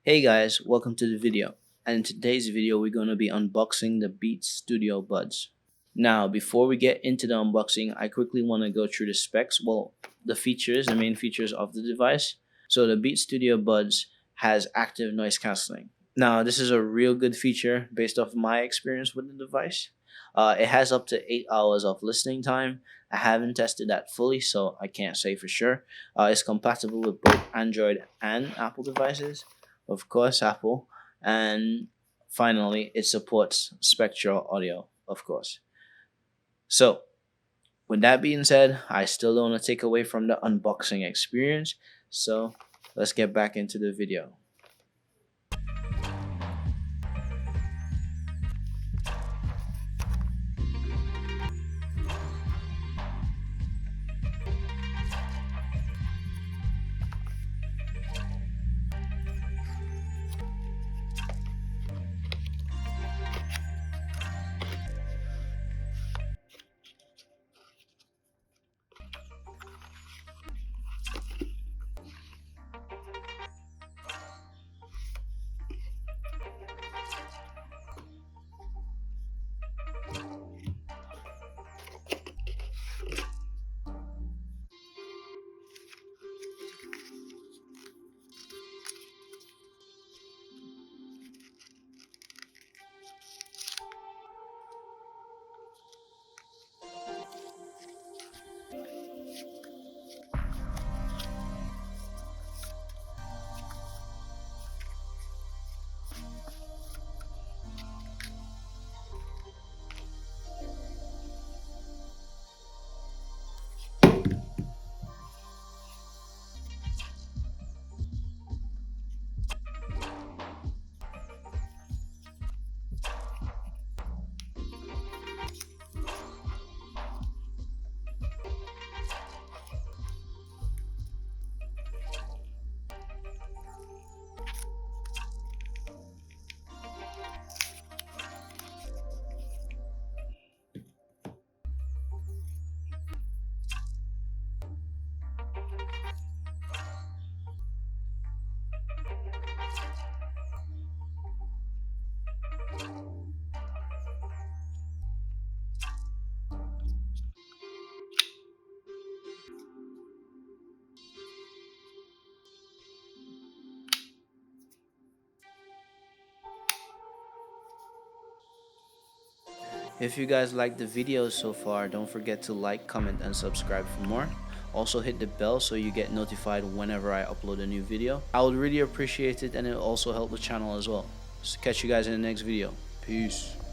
Hey guys, welcome to the video. And in today's video, we're going to be unboxing the Beats Studio Buds. Now, before we get into the unboxing, I quickly want to go through the specs. Well, the main features of the device. So the Beats Studio Buds has active noise canceling. Now, this is a real good feature based off my experience with the device. It has up to 8 hours of listening time. I haven't tested that fully, so I can't say for sure. It's compatible with both Android and Apple devices, of course, Apple. And finally, it supports spectral audio, of course. So, with that being said, I still don't want to take away from the unboxing experience. So, let's get back into the video. If you guys liked the video so far, don't forget to like, comment, and subscribe for more. Also hit the bell so you get notified whenever I upload a new video. I would really appreciate it, and it will also help the channel as well. So catch you guys in the next video. Peace.